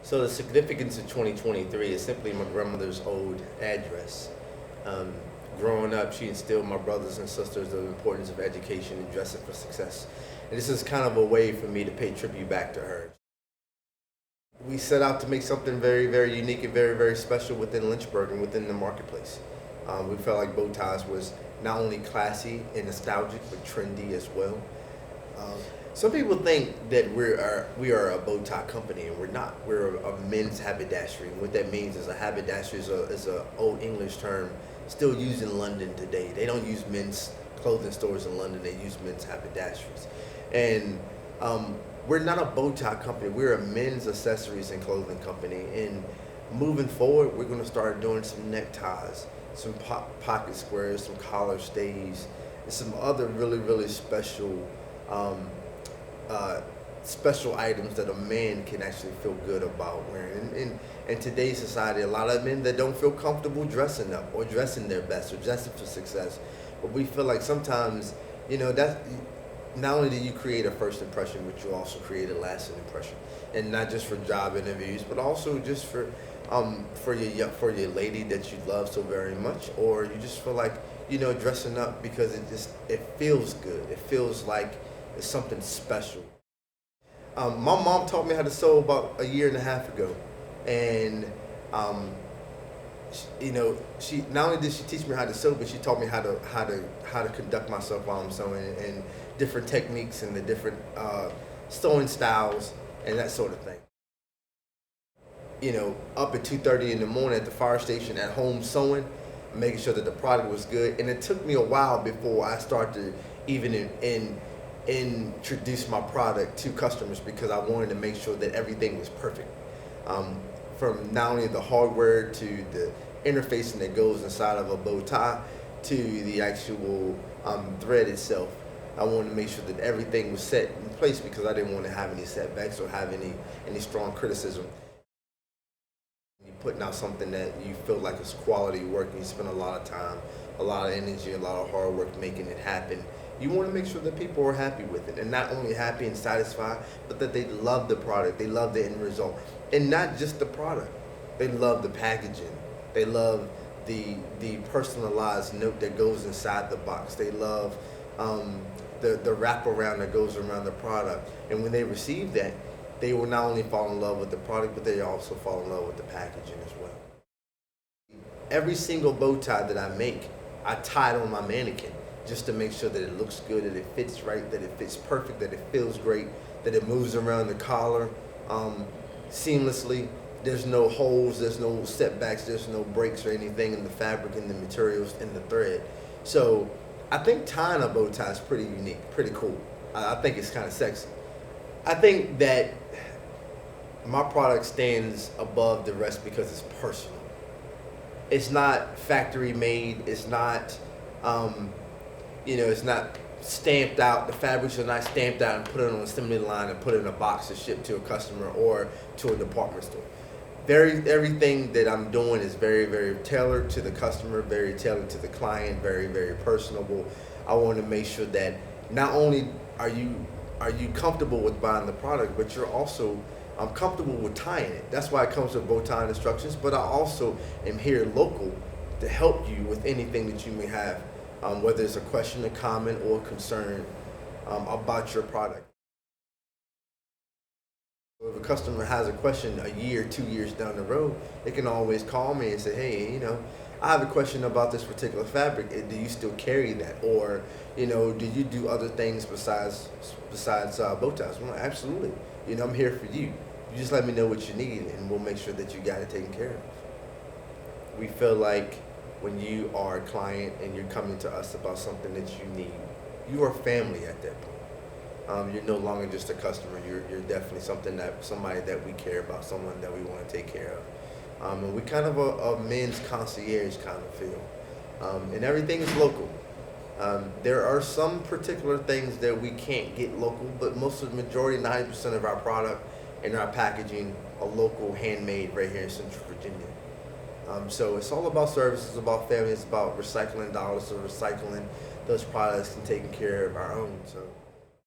So the significance of 2023 is simply my grandmother's old address. Um, Growing up, she instilled my brothers and sisters the importance of education and dressing for success. And this is kind of a way for me to pay tribute back to her. We set out to make something very, very unique and very, very special within Lynchburg and within the marketplace. We felt like bow ties was not only classy and nostalgic, but trendy as well. Some people think that we are a bow tie company, and we're not. We're a men's haberdashery. And what that means is a haberdashery is a old English term still used in London today. They don't use men's clothing stores in London. They use men's haberdasheries. And we're not a bow tie company. We're a men's accessories and clothing company. And moving forward, we're going to start doing some neckties, some pocket squares, some collar stays, and some other really, really special special items that a man can actually feel good about wearing. In today's society, a lot of men that don't feel comfortable dressing up or dressing their best or dressing for success. But we feel like sometimes, that not only do you create a first impression, but you also create a lasting impression. And not just for job interviews, but also just for your lady that you love so very much, or you just feel like, dressing up because it feels good. It feels like it's something special. My mom taught me how to sew about a year and a half ago, and she not only did she teach me how to sew, but she taught me how to conduct myself while I'm sewing, and different techniques and the different sewing styles and that sort of thing. Up at 2:30 in the morning at the fire station, at home sewing, making sure that the product was good, and it took me a while before I started to even introduce my product to customers, because I wanted to make sure that everything was perfect. From not only the hardware to the interfacing that goes inside of a bow tie to the actual thread itself. I wanted to make sure that everything was set in place because I didn't want to have any setbacks or have any strong criticism. You're putting out something that you feel like is quality work, and you spend a lot of time, a lot of energy, a lot of hard work making it happen. You want to make sure that people are happy with it, and not only happy and satisfied, but that they love the product, they love the end result. And not just the product, they love the packaging, they love the personalized note that goes inside the box, they love the wraparound that goes around the product. And when they receive that, they will not only fall in love with the product, but they also fall in love with the packaging as well. Every single bow tie that I make, I tie it on my mannequin, just to make sure that it looks good, that it fits right, that it fits perfect, that it feels great, that it moves around the collar seamlessly. There's no holes, there's no setbacks, there's no breaks or anything in the fabric and the materials and the thread. So I think tying a bow tie is pretty unique, pretty cool. I think it's kind of sexy. I think that my product stands above the rest because it's personal. It's not factory made, it's not it's not stamped out. The fabrics are not stamped out and put it on an assembly line and put it in a box to ship to a customer or to a department store. Everything that I'm doing is very, very tailored to the customer, very tailored to the client, very, very personable. I want to make sure that not only are you comfortable with buying the product, but you're also comfortable with tying it. That's why it comes with bow tie instructions. But I also am here local to help you with anything that you may have. Whether it's a question, a comment, or concern about your product. If a customer has a question a year, 2 years down the road, they can always call me and say, hey, I have a question about this particular fabric. Do you still carry that? Or, do you do other things besides bow ties? Well, absolutely. I'm here for you. You just let me know what you need, and we'll make sure that you got it taken care of. We feel like when you are a client and you're coming to us about something that you need, you are family at that point. You're no longer just a customer. You're definitely somebody that we care about, someone that we want to take care of. And we kind of a men's concierge kind of feel. And everything is local. There are some particular things that we can't get local, but most of the majority, 90% of our product and our packaging are local, handmade right here in Central Virginia. So it's all about service, it's about family, it's about recycling dollars, so recycling those products and taking care of our own. So.